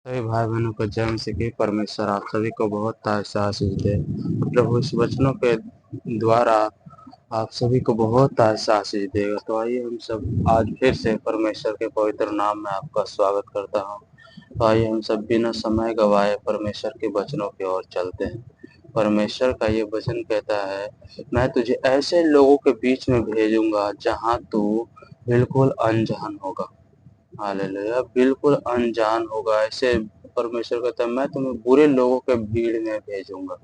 सभी भाई बहनों को जन्म से कि परमेश्वर आप सभी को बहुत ताज़ा आशीष दे। प्रभु इस वचनों के द्वारा आप सभी को बहुत ताज़ा आशीष देगा। तो आइए हम सब आज फिर से परमेश्वर के पवित्र नाम में आपका स्वागत करता हूँ। तो आइए हम सब बिना समय गवाए परमेश्वर के वचनों की ओर चलते हैं। परमेश्वर का ये वचन कहता है, मैं तुझे ऐसे लोगों के बीच में भेजूंगा जहाँ तू बिल्कुल अनजान होगा। हालेलुया, बिल्कुल अनजान होगा। ऐसे परमेश्वर कहता है, मैं तुम्हें बुरे लोगों के भीड़ में भेजूंगा।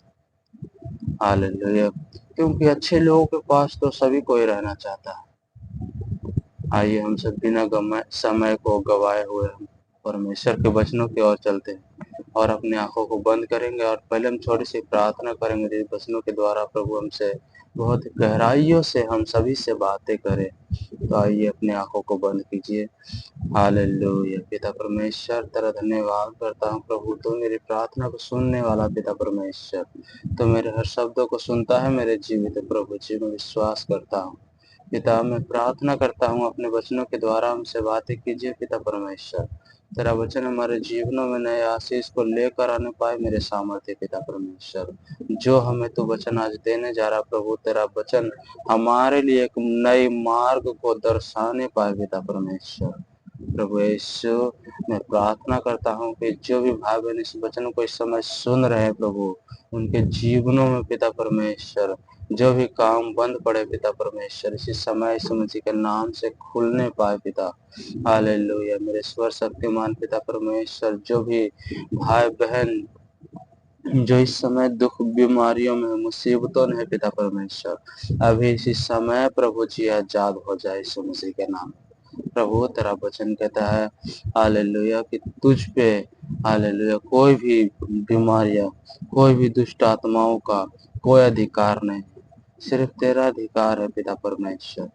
हालेलुया, क्योंकि अच्छे लोगों के पास तो सभी कोई रहना चाहता है। आइए हम सब बिना समय को गवाए हुए हम परमेश्वर के वचनों की ओर चलते हैं और अपनी आंखों को बंद करेंगे और पहले हम थोड़ी सी प्रार्थना करेंगे जिस वचनों के द्वारा प्रभु हमसे बहुत गहराइयों से हम सभी से बातें करें। तो आइए अपनी आंखों को बंद कीजिए। हालेलुया। पिता परमेश्वर, तेरा धन्यवाद करता हूँ प्रभु, तो मेरी प्रार्थना को सुनने वाला पिता परमेश्वर, तो मेरे हर शब्दों को सुनता है मेरे जीवित प्रभु जी। मैं विश्वास करता हूँ पिता, मैं प्रार्थना करता हूँ अपने वचनों के द्वारा हमसे बातें कीजिए पिता परमेश्वर। तेरा वचन हमारे जीवनों में नए आशीष को लेकर आने पाए मेरे सामर्थ्य पिता परमेश्वर। जो हमें तू वचन आज देने जा रहा प्रभु, तेरा वचन हमारे लिए एक नए मार्ग को दर्शाने पाए पिता परमेश्वर। प्रभु यीशु, मैं प्रार्थना करता हूँ कि जो भी भाई बहन इस वचन को इस समय सुन रहे हैं प्रभु, उनके जीवनों में पिता परमेश्वर जो भी काम बंद पड़े पिता परमेश्वर इसी समय यीशु मसीह के नाम से खुलने पाए पिता। हालेलुया। मेरे स्वर शक्तिमान पिता परमेश्वर, जो भी भाई बहन जो इस समय दुख बीमारियों में मुसीबतों में है पिता परमेश्वर, अभी इसी समय प्रभु जी आजाद हो जाए यीशु मसीह के नाम। प्रभु तेरा वचन कहता है हालेलुया कि तुझ पे हालेलुया कोई भी बीमारियां, कोई भी दुष्ट आत्माओं का कोई अधिकार नहीं, सिर्फ तेरा अधिकार है पिता परमेश्वर।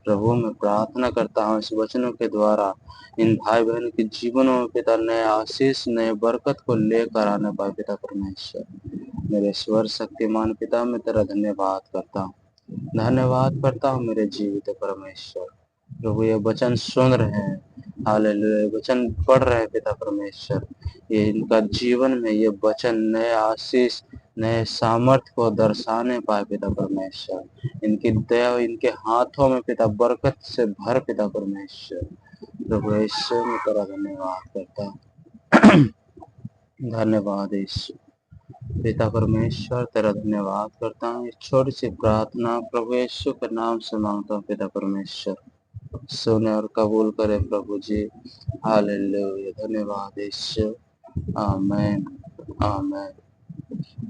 प्रभु मैं प्रार्थना करता हूँ इस वचनों के द्वारा इन भाई बहन के जीवनों में पिता नए आशीष नए बरकत को लेकर आने पाए पिता परमेश्वर। मेरे स्वर शक्तिमान पिता, मैं तेरा धन्यवाद करता हूँ, धन्यवाद करता हूँ मेरे जीवित परमेश्वर। प्रभु ये वचन सुन रहे हैं, हालेलुया, वचन पढ़ रहे हैं पिता परमेश्वर, ये इनका जीवन में ये वचन नए आशीष नए सामर्थ्य को दर्शाने पाए पिता परमेश्वर। इनकी दया इनके हाथों में पिता बरकत से भर पिता परमेश्वर। प्रभु यीशु मैं तेरा धन्यवाद करता हूँ। धन्यवाद यीशु। पिता परमेश्वर तेरा धन्यवाद करता हूँ। इस छोटी सी प्रार्थना प्रभु यीशु के नाम से मांगता हूँ पिता परमेश्वर, सुने और कबूल करे प्रभु जी। हालेलुया, धन्यवाद यीशु। आमीन, आमीन।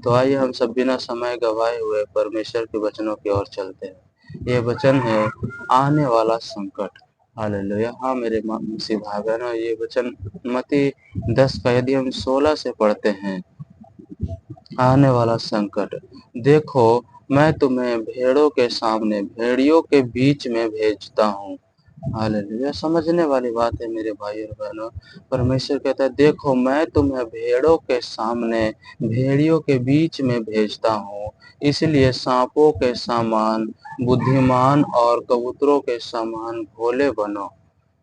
तो आइए हम सब बिना समय गवाए हुए परमेश्वर के वचनों की ओर चलते हैं। ये वचन है आने वाला संकट। हालेलुया। हाँ मेरे मसीह भाई बहनों, ये वचन मत्ती 10 का यदि हम 16 से पढ़ते हैं, आने वाला संकट, देखो मैं तुम्हें भेड़ों के सामने भेड़ियों के बीच में भेजता हूँ। हालेलुया। समझने वाली बात है मेरे भाई और बहनों। परमेश्वर कहता है, देखो मैं तुम्हें भेड़ों के सामने भेड़ियों के बीच में भेजता हूँ, इसलिए सांपों के समान बुद्धिमान और कबूतरों के समान भोले बनो।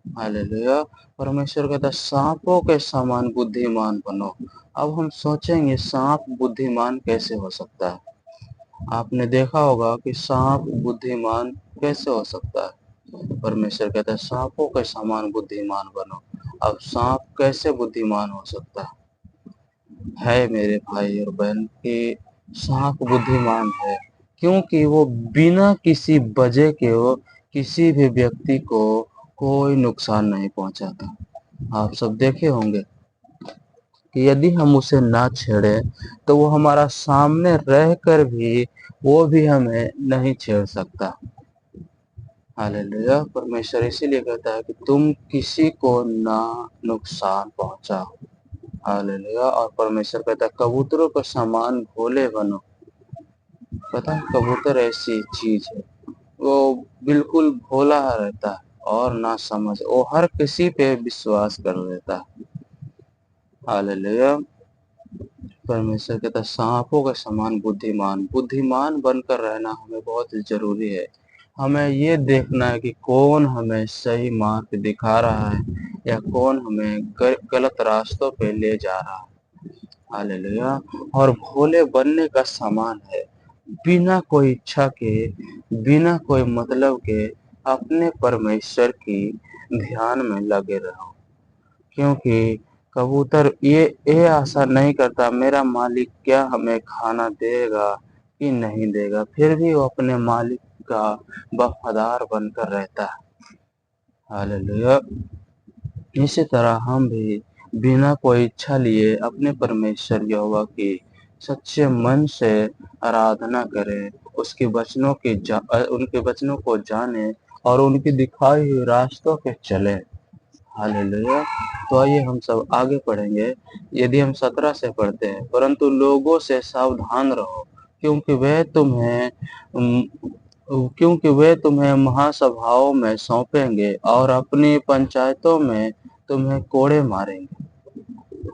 हालेलुया। परमेश्वर कहता है सांपों के समान बुद्धिमान बनो। अब हम सोचेंगे सांप बुद्धिमान कैसे हो सकता है। आपने देखा होगा कि सांप बुद्धिमान कैसे हो सकता है। परमेश्वर कहता है सांपों के समान बुद्धिमान बनो। अब सांप कैसे बुद्धिमान हो सकता है मेरे भाई और बहन कि सांप बुद्धिमान है क्योंकि वो बिना किसी वजह के वो किसी भी व्यक्ति को कोई नुकसान नहीं पहुंचाता। आप सब देखे होंगे कि यदि हम उसे ना छेड़े तो वो हमारा सामने रहकर भी वो भी हमें नहीं छेड़ सकता। हालेलुया। परमेश्वर इसीलिए कहता है कि तुम किसी को ना नुकसान पहुंचाओ। हालेलुया। और परमेश्वर कहता है कबूतरों के समान भोले बनो। पता है कबूतर ऐसी चीज है, वो बिल्कुल भोला रहता है और ना समझ, वो हर किसी पे विश्वास कर लेता है। हालेलुया। परमेश्वर कहता है सांपों के समान बुद्धिमान, बुद्धिमान बनकर रहना हमें बहुत जरूरी है। हमें ये देखना है कि कौन हमें सही मार्ग दिखा रहा है یا کون ہمیں غلط راستوں پہ لے جا رہا ہے۔ ہاللیلویا۔ اور بھولے بننے کا سامان ہے، بنا کوئی اچھا کے، بنا کوئی مطلب کے اپنے پرمیشور کی دھیان میں لگے رہو، کیونکہ کبوتر یہ آشا نہیں کرتا میرا مالک کیا ہمیں کھانا دے گا کہ نہیں دے گا، پھر بھی وہ اپنے مالک کا وفادار بن کر رہتا ہے۔ ہاللیلویا۔ اسی طرح ہم بھی بنا کوئی اچھا لیے اپنے پرمیشور یہوہ کی سچے من سے آرادھنا کریں، ان کے وچنوں کو جانیں اور ان کی دکھائی ہوئی راستوں پہ چلیں۔ ہاللیلویا۔ تو آئیے ہم سب آگے پڑھیں گے، یدی ہم 17 سے پڑھتے ہیں، پرنتو لوگوں سے ساودھان رہو، کیونکہ وہ تمہیں مہاسبھاؤں میں سونپیں گے اور اپنی پنچایتوں میں تمہیں کوڑے ماریں گے۔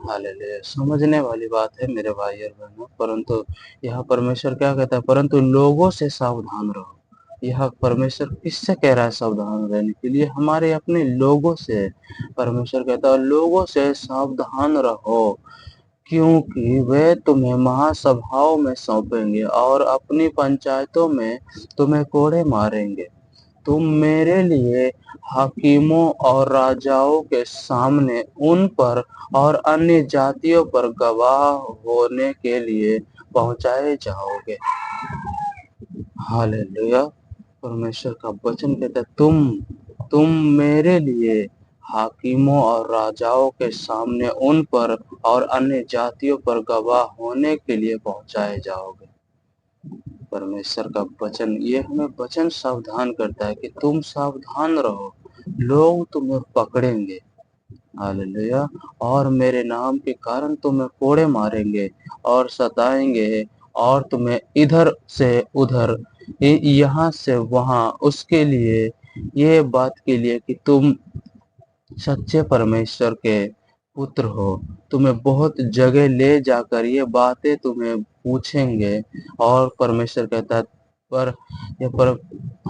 ہاللیلویا۔ سمجھنے والی بات ہے میرے بھائی اور بہنوں، پرنتو یہاں پرمیشور کیا کہتا ہے؟ پرنتو لوگوں سے ساودھان رہو۔ یہاں پرمیشور کس سے کہہ رہا ہے ساودھان رہنے کے لیے؟ ہمارے اپنے لوگوں سے۔ پرمیشور کہتا ہے لوگوں سے ساودھان رہو، کیونکہ وہ تمہیں مہاسبھاؤں میں سونپیں گے اور اپنی پنچایتوں میں تمہیں کوڑے ماریں گے۔ تم میرے لیے حاکموں اور راجاؤں کے سامنے ان پر اور انیہ جاتیوں پر گواہ ہونے کے لیے پہنچائے جاؤ گے۔ ہاللیلویا۔ پرمیشور کا وچن کہتا ہے تم میرے لیے حاکموں اور راجاؤں کے سامنے ان پر اور انیہ جاتیوں پر گواہ ہونے کے لیے پہنچائے جاؤ گے۔ پرمیشور کا وچن، یہ ہمیں وچن ساودھان کرتا ہے کہ تم ساودھان رہو، لوگ تمہیں پکڑیں گے۔ ہاللیلویا۔ اور میرے نام کے کارن تمہیں کوڑے ماریں گے اور ستائیں گے اور تمہیں ادھر سے ادھر، یہاں سے وہاں، اس کے لیے، یہ بات کے لیے کہ تم سچے پرمیشور کے پتر ہو، تمہیں بہت جگہ لے جا کر یہ باتیں تمہیں پوچھیں گے۔ اور پرمیشور کہتا ہے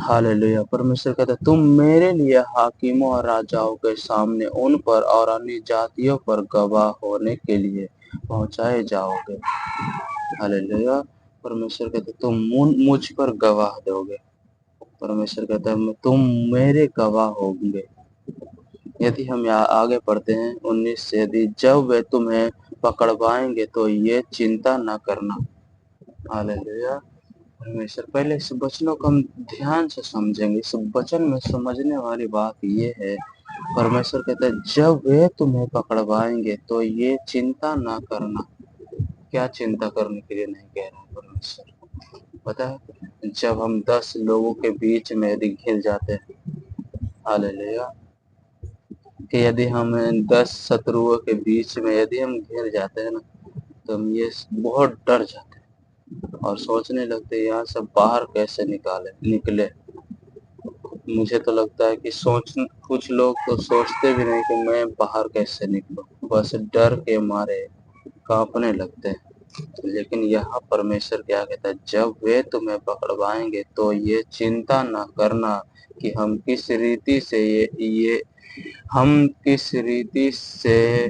ہاللیلویا۔ پرمیشور کہتا ہے تم میرے لیے حاکموں اور راجاؤں کے سامنے ان پر اور انیہ جاتیوں پر گواہ ہونے کے لیے پہنچائے جاؤ گے۔ ہاللیلویا۔ پرمیشور کہتا ہے تم مجھ پر گواہ دو گے۔ پرمیشور کہتا ہے تم میرے گواہ ہوں گے۔ یدی ہم یہاں آگے پڑھتے ہیں 19 سے، جب وہ تمہیں پکڑوائیں گے تو یہ چنتا نہ کرنا۔ ہاللیلویا۔ پرمیشور پہلے اس وچنوں کو ہم دھیان سے سمجھیں گے۔ اس وچن میں سمجھنے والی بات یہ ہے، پرمیشور کہتا ہے جب وہ تمہیں پکڑوائیں گے تو یہ چنتا نہ کرنا۔ کیا چنتا کرنے کے لیے نہیں کہہ رہا ہے پرمیشور؟ پتہ ہے جب ہم 10 لوگوں کے بیچ میں یدی گھر جاتے ہیں، ہاللیلویا، کہ یدی ہم 10 شتروؤں کے بیچ میں یدی ہم گھر جاتے ہیں نا، تو ہم یہ بہت ڈر جاتے ہیں اور سوچنے لگتے ہیں یہاں سے باہر کیسے نکلے۔ مجھے تو لگتا ہے کہ کچھ لوگ تو سوچتے بھی نہیں کہ میں باہر کیسے نکلوں، بس ڈر کے مارے کانپنے لگتے ہیں۔ لیکن یہاں پرمیشور کیا کہتا ہے، جب وہ تمہیں پکڑوائیں گے تو یہ چنتا نہ کرنا کہ ہم کس ریتی سے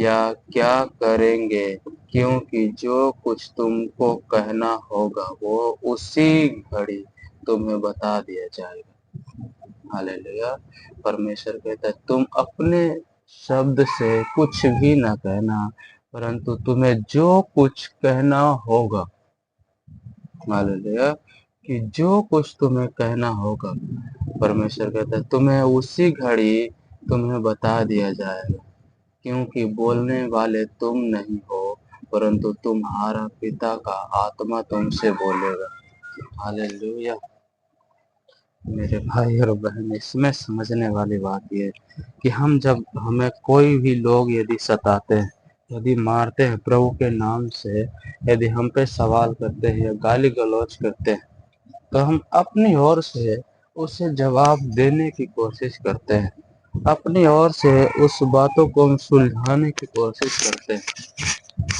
یا کیا کریں گے، کیونکہ جو کچھ تم کو کہنا ہوگا وہ اسی گھڑی تمہیں بتا دیا جائے گا۔ ہاللیلویا۔ پرمیشور کہتا ہے تم اپنے شبد سے کچھ بھی نہ کہنا، پرنتو تمہیں جو کچھ کہنا ہوگا، ہاللیلویا، کہ جو کچھ تمہیں کہنا ہوگا، پرمیشور کہتا ہے تمہیں اسی گھڑی تمہیں بتا دیا جائے گا، کیونکہ بولنے والے تم نہیں ہو، پرنتو تمہارا پتا کا آتما تم سے بولے گا۔ ہاللیلویا۔ میرے بھائی اور بہن، اس میں سمجھنے والی بات یہ ہے کہ ہمیں کوئی بھی لوگ یدی ستاتے ہیں، یدی مارتے ہیں پربھو کے نام سے، یدی ہم پہ سوال کرتے ہیں یا گالی گلوچ کرتے ہیں، تو ہم اپنی اور سے اسے جواب دینے کی کوشش کرتے ہیں، اپنی اور سے اس باتوں کو ہم سلجھانے کی کوشش کرتے ہیں۔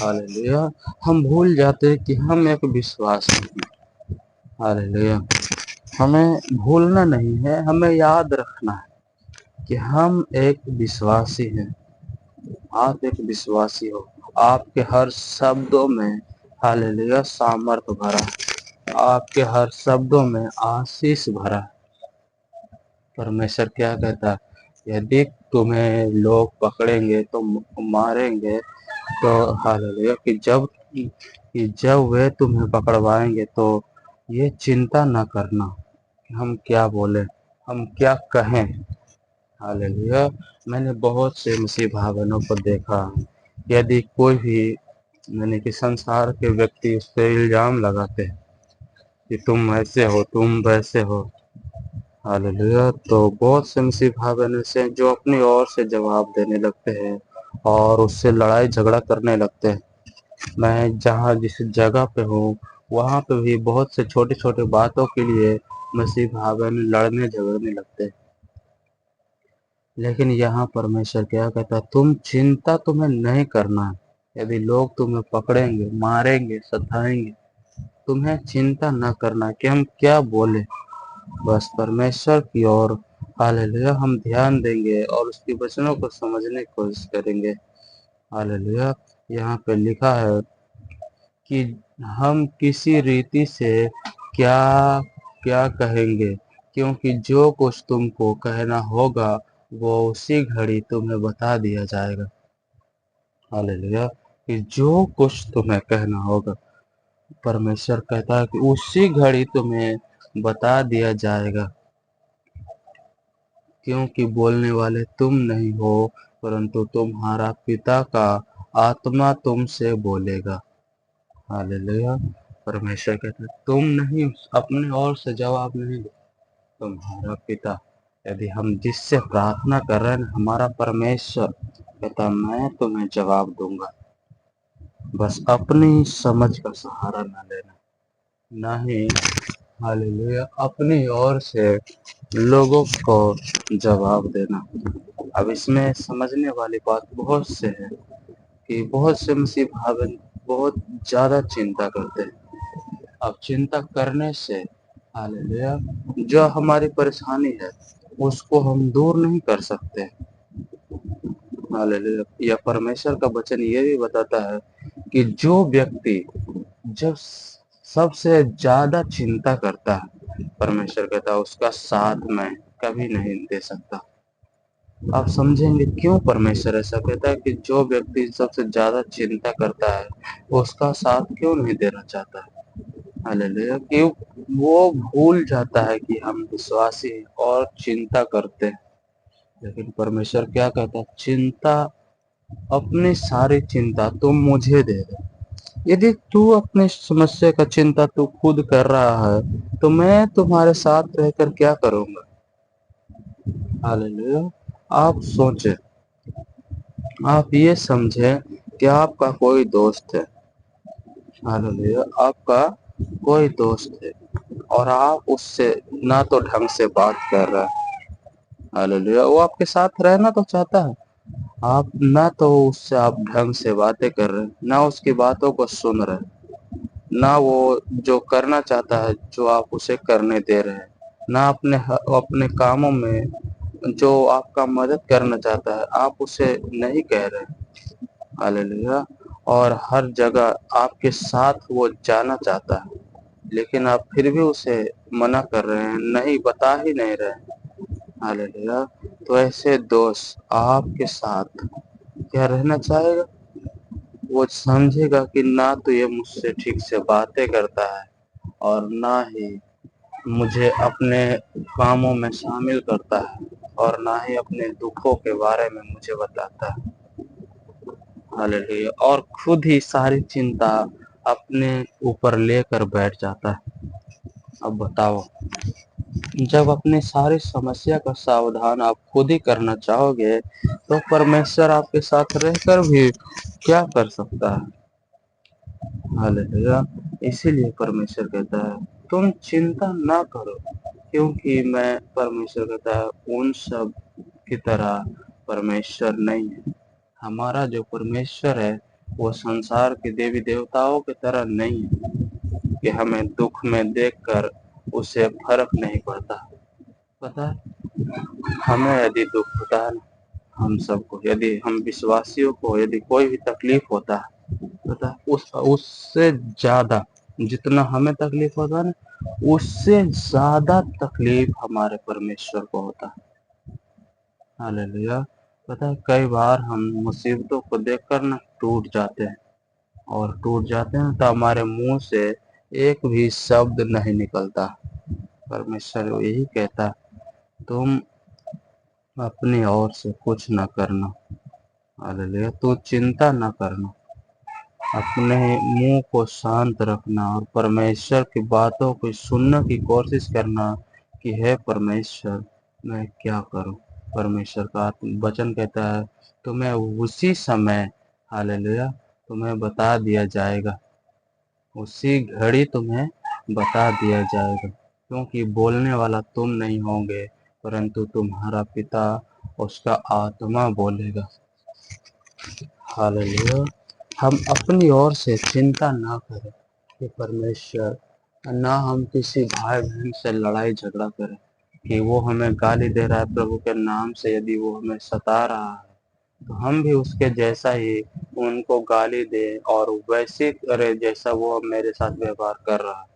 ہاللیلویا۔ ہم بھول جاتے ہیں کہ ہم ایک وشواس ہیں۔ ہاللیلویا۔ ہمیں بھولنا نہیں ہے، ہمیں یاد رکھنا ہے کہ ہم ایک विश्वासी हैं, आप एक विश्वासी हो, आपके हर शब्दों में हालेलुया सामर्थ भरा, आपके हर शब्दों में आशीष भरा। परमेश्वर क्या कहता है, यदि तुम्हें लोग पकड़ेंगे तो मारेंगे, तो हालेलुया कि जब वे तुम्हें पकड़वाएंगे तो ये चिंता न करना कि हम क्या बोलें, हम क्या कहें। हालेलुया। मैंने बहुत से मसीह भाई बहनों को देखा, यदि कोई भी यानी कि संसार के व्यक्ति उस पर इल्जाम लगाते हैं कि तुम ऐसे हो, तुम वैसे हो, हालेलुया, तो बहुत से मसीह भाई बहन ऐसे हैं जो अपनी ओर से जवाब देने लगते हैं और उससे लड़ाई झगड़ा करने लगते हैं। मैं जहाँ जिस जगह पे हूँ वहाँ पे भी बहुत से छोटे छोटे बातों के लिए मसीह भाई बहन लड़ने झगड़ने लगते हैं। लेकिन यहाँ परमेश्वर क्या कहता है, तुम चिंता तुम्हें नहीं करना है। यदि लोग तुम्हें पकड़ेंगे, मारेंगे, सताएंगे, तुम्हें चिंता न करना कि हम क्या बोले। बस परमेश्वर की ओर हालेलुया हम ध्यान देंगे और उसकी वचनों को समझने की कोशिश करेंगे। हालेलुया। यहाँ पे लिखा है कि हम किसी रीति से क्या क्या कहेंगे, क्योंकि जो कुछ तुमको कहना होगा वो उसी घड़ी तुम्हें बता दिया जाएगा। हालेलुया। कि जो कुछ तुम्हें कहना होगा, परमेश्वर कहता है कि उसी घड़ी तुम्हें बता दिया जाएगा, क्योंकि बोलने वाले तुम नहीं हो परंतु तुम्हारा पिता का आत्मा तुमसे बोलेगा। हालेलुया। परमेश्वर कहता है तुम नहीं, अपने ओर से जवाब नहीं, तुम्हारा पिता। यदि हम जिससे प्रार्थना कर रहे हैं हमारा परमेश्वर कहता मैं तुम्हें जवाब दूंगा। बस अपनी समझ का सहारा न लेना, ना ही हालेलुया अपनी ओर से लोगों को जवाब देना। अब इसमें समझने वाली बात बहुत से है कि बहुत से मसीह भाई बहन बहुत ज्यादा चिंता करते हैं। अब चिंता करने से हालेलुया जो हमारी परेशानी है उसको हम दूर नहीं कर सकते। हालेलुया। यह परमेश्वर का वचन ये भी बताता है कि जो व्यक्ति जब सबसे ज्यादा चिंता करता है, परमेश्वर कहता है उसका साथ मैं कभी नहीं दे सकता। आप समझेंगे क्यों परमेश्वर ऐसा कहता है कि जो व्यक्ति सबसे ज्यादा चिंता करता है उसका साथ क्यों नहीं देना चाहता है। हालेलुया। कि वो भूल जाता है कि हम विश्वासी और चिंता करते हैं। लेकिन परमेश्वर क्या कहता है, चिंता, अपनी सारी चिंता तुम मुझे दे दे। यदि तू अपनी समस्या का चिंता तू खुद कर रहा है तो मैं तुम्हारे साथ रहकर क्या करूंगा। हालेलुया। आप सोचे, आप ये समझे कि आपका कोई दोस्त है। हालेलुया। आपका कोई दोस्त है और आप उससे ना तो ढंग से बात कर रहे हैं। हालेलुया। वो आपके साथ रहना तो चाहता है, आप ना तो उससे आप ढंग से बातें कर रहे हैं, ना उसकी बातों को सुन रहे हैं, ना वो जो करना चाहता है जो आप उसे करने दे रहे हैं, ना अपने अपने कामों में जो आपका मदद करना चाहता है आप उसे नहीं कह रहे हैं। हालेलुया। और हर जगह आपके साथ वो जाना चाहता है लेकिन आप फिर भी उसे मना कर रहे हैं, नहीं बता ही नहीं रहे। हालेलुया। तो ऐसे दोस्त आपके साथ क्या रहना चाहेगा, वो समझेगा कि ना तो ये मुझसे ठीक से बातें करता है और ना ही मुझे अपने कामों में शामिल करता है और ना ही अपने दुखों के बारे में मुझे बताता है। हालेलुया। और खुद ही सारी चिंता अपने ऊपर लेकर बैठ जाता है। अब बताओ, जब अपनी सारी समस्या का सावधान आप खुद ही करना चाहोगे तो परमेश्वर आपके साथ रहकर भी क्या कर सकता है। हालेलुया। इसीलिए परमेश्वर कहता है तुम चिंता ना करो, क्योंकि मैं, परमेश्वर कहता है, उन सब की तरह परमेश्वर नहीं है। हमारा जो परमेश्वर है वो संसार के देवी देवताओं की तरह नहीं है कि हमें दुख में देखकर उसे फर्क नहीं पड़ता। पता है, ہمیں یدि دکھ ہوتا ہے نا، ہم سب کو، یدی ہم وشواسیوں کو یدی کوئی بھی تکلیف ہوتا ہے اس سے زیادہ جتنا ہمیں تکلیف ہوتا ہے نا، اس سے زیادہ تکلیف ہمارے پرمیشور کو ہوتا ہے۔ ہاللیلویا۔ پتہ ہے کئی بار ہم مصیبتوں کو دیکھ کر نا ٹوٹ جاتے ہیں، اور ٹوٹ جاتے ہیں تو ہمارے منہ سے ایک بھی شبد نہیں نکلتا۔ پرمیشور یہی کہتا ہے، تم اپنی اور سے کچھ نہ کرنا، ہاللیلویا، تو چنتا نہ کرنا، اپنے منہ کو شانت رکھنا اور پرمیشور کی باتوں کو سننے کی کوشش کرنا کہ ہے پرمیشور میں کیا کروں۔ پرمیشور کا وچن کہتا ہے تمہیں اسی سمے، ہاللیلویا، تمہیں بتا دیا جائے گا، اسی گھڑی تمہیں بتا دیا جائے گا، کیونکہ بولنے والا تم نہیں ہوں گے پرنتو تمہارا پتا اس کا آتما بولے گا۔ ہاللیلویا۔ ہم اپنی اور سے چنتا نہ کریں کہ پرمیشور، نہ ہم کسی بھائی بہن سے لڑائی جھگڑا کریں کہ وہ ہمیں گالی دے رہا ہے پربھو کے نام سے، یدی وہ ہمیں ستا رہا ہے تو ہم بھی اس کے جیسا ہی ان کو گالی دیں اور ویسے کرے جیسا وہ میرے ساتھ ویوہار کر رہا ہے۔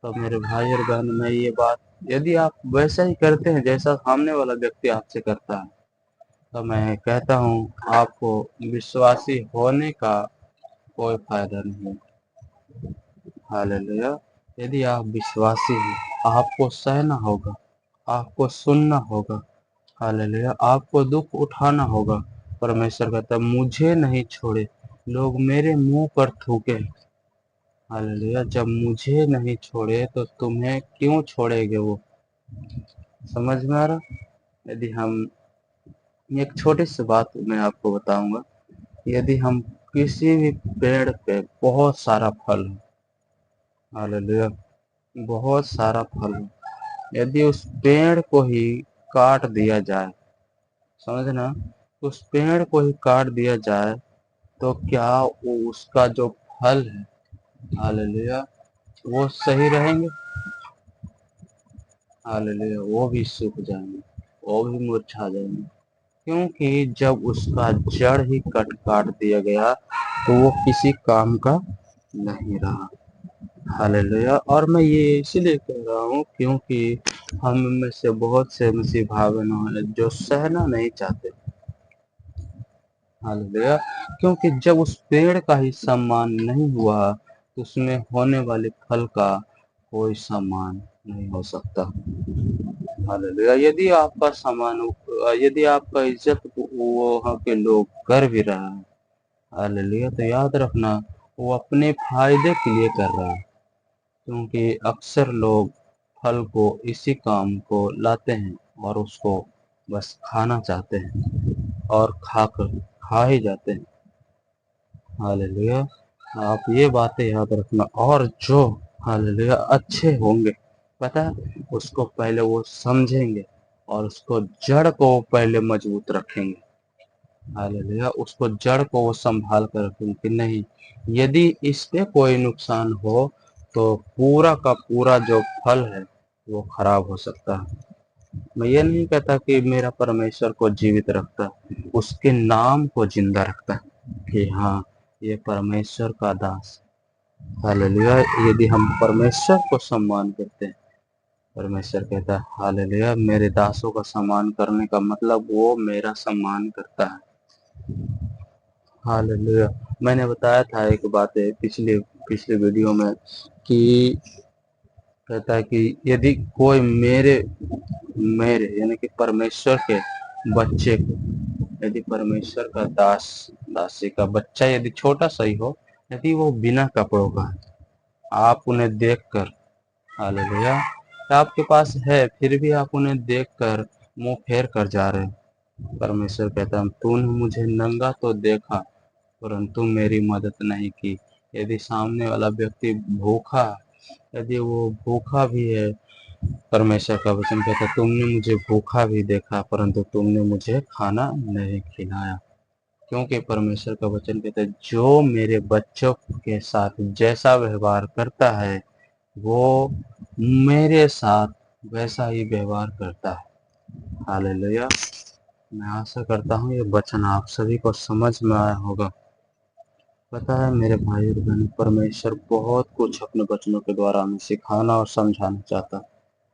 تو میرے بھائی اور بہن، میں یہ بات، یدی آپ ویسا ہی کرتے ہیں جیسا سامنے والا ویکتی آپ سے کرتا ہے، تو میں کہتا ہوں آپ کو وشواسی ہونے کا کوئی فائدہ نہیں۔ ہاللیلویا۔ یدی آپ وشواسی ہیں، آپ کو سہنا ہوگا، آپ کو سننا ہوگا، ہاللیلویا، آپ کو دکھ اٹھانا ہوگا۔ پرمیشور کہتا ہے مجھے نہیں چھوڑے لوگ میرے منہ پر تھوکے۔ ہاللیلویا، جب مجھے نہیں چھوڑے تو تمہیں کیوں چھوڑے گے وہ؟ سمجھ میں آ رہا؟ یدی ہم ایک چھوٹی سی بات میں آپ کو بتاؤں گا، یدی ہم کسی بھی پیڑ پہ بہت سارا پھل ہو، ہاللیلویا، بہت سارا پھل ہو، یدی اس پیڑ کو ہی کاٹ دیا جائے، سمجھنا، اس پیڑ کو ہی کاٹ دیا جائے تو کیا اس کا جو پھل ہے، ہاللیلویا، وہ صحیح رہیں گے؟ ہاللیلویا، وہ بھی سوکھ جائیں گے، وہ بھی مرجھا جائیں گے، کیونکہ جب اس کا جڑ ہی کاٹ دیا گیا تو وہ کسی کام کا نہیں رہا۔ ہاللیلویا۔ اور میں یہ اسی لیے کہہ رہا ہوں کیونکہ ہم میں سے بہت سے مسیح بھائی بہن ہیں جو سہنا نہیں چاہتے۔ ہاللیلویا۔ کیونکہ جب اس پیڑ کا ہی سمان نہیں ہوا تو اس میں ہونے والے پھل کا کوئی سامان نہیں ہو سکتا۔ ہاللیلویا۔ یدی آپ کا سامان، یدی آپ کا عزت وہاں کے لوگ کر بھی رہا ہے، ہاللیلویا، تو یاد رکھنا وہ اپنے فائدے کے لیے کر رہا ہے، کیونکہ اکثر لوگ پھل کو اسی کام کو لاتے ہیں اور اس کو بس کھانا چاہتے ہیں اور کھا ہی جاتے ہیں۔ ہاللیلویا۔ آپ یہ باتیں یاد رکھنا، اور جو ہاللیلویا اچھے ہوں گے، پتہ ہے اس کو پہلے وہ سمجھیں گے اور اس کو جڑ کو پہلے مضبوط رکھیں گے۔ ہاللیلویا، اس کو جڑ کو وہ سنبھال کر رکھیں گے کہ نہیں، یدی اس پہ کوئی نقصان ہو تو پورا کا پورا جو پھل ہے وہ خراب ہو سکتا ہے۔ میں یہ نہیں کہتا کہ میرا پرمیشور کو جیوت رکھتا، اس کے نام کو زندہ رکھتا کہ ہاں یہ پرمیشور کا داس۔ ہاللیلویا۔ یدی ہم پرمیشور کو سمان کرتے ہیں، پرمیشور کہتا ہے ہاللیلویا، میرے داسوں کا سمان کرنے کا مطلب وہ میرا سمان کرتا ہے۔ ہاللیلویا۔ میں نے بتایا تھا ایک بات پچھلی ویڈیو میں کہ کہتا ہے کہ یدی کوئی میرے یعنی کہ پرمیشور کے بچے کو، یدی پرمیشور کا داسی کا بچہ یدی چھوٹا سا ہی ہو، یدی وہ بنا کپڑوں کا ہے، آپ انہیں دیکھ کر، ہاللیلویا، آپ کے پاس ہے پھر بھی آپ انہیں دیکھ کر منہ پھیر کر جا رہے ہیں، پرمیشور کہتا ہے تو نے مجھے ننگا تو دیکھا پرنتو میری مدد نہیں کی۔ یدی سامنے والا ویکتی بھوکا، یدی وہ بھوکا بھی ہے، پرمیشور کا وچن کہتا ہے تم نے مجھے بھوکا بھی دیکھا پرنتو تم نے مجھے کھانا نہیں کھلایا۔ کیونکہ پرمیشور کا وچن کہتا ہے جو میرے بچوں کے ساتھ جیسا ویوہار کرتا ہے وہ میرے ساتھ ویسا ہی ویوہار کرتا ہے۔ हालेलुया। मैं आशा करता हूँ ये वचन आप सभी को समझ में आया होगा। पता है मेरे भाई और बहन, परमेश्वर बहुत कुछ अपने वचनों के द्वारा हमें सिखाना और समझाना चाहता है,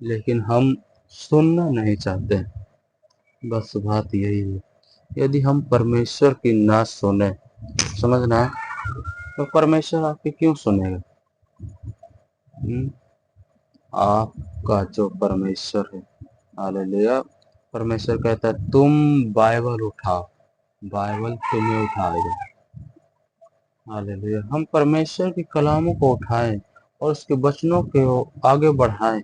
लेकिन हम सुनना नहीं चाहते। बस बात यही है। यदि हम परमेश्वर की ना सुने, समझना है, तो परमेश्वर आपकी क्यों सुनेगा? आपका जो परमेश्वर है, हालेलुया, परमेश्वर कहता है तुम बाइबल उठाओ, बाइबल तुम्हें उठाएगा। हालेलुया। हम परमेश्वर के कलामों को उठाएं और उसके वचनों को आगे बढ़ाएं,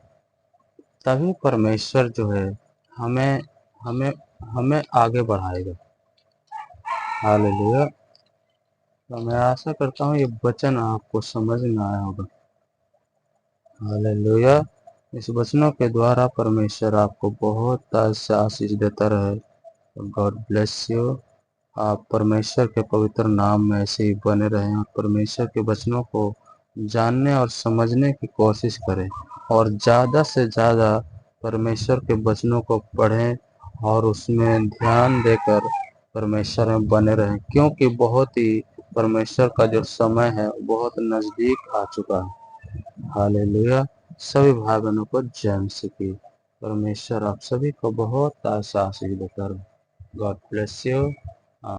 तभी परमेश्वर जो है हमें हमें हमें आगे बढ़ाएगा। हालेलुया। तो मैं आशा करता हूँ ये वचन आपको समझ में आया होगा। हालेलुया। इस वचनों के द्वारा परमेश्वर आपको बहुत से आशीष देता रहे। God bless you. आप परमेश्वर के पवित्र नाम में ऐसे ही बने रहें और परमेश्वर के वचनों को जानने और समझने की कोशिश करें, और ज़्यादा से ज़्यादा परमेश्वर के वचनों को पढ़ें और उसमें ध्यान देकर परमेश्वर में बने रहें, क्योंकि बहुत ही परमेश्वर का जो समय है बहुत नज़दीक आ चुका है। हालेलुया। सभी भाई बहनों को जय मसीह की। परमेश्वर आप सभी को बहुत आशीष देता रहे। God bless you.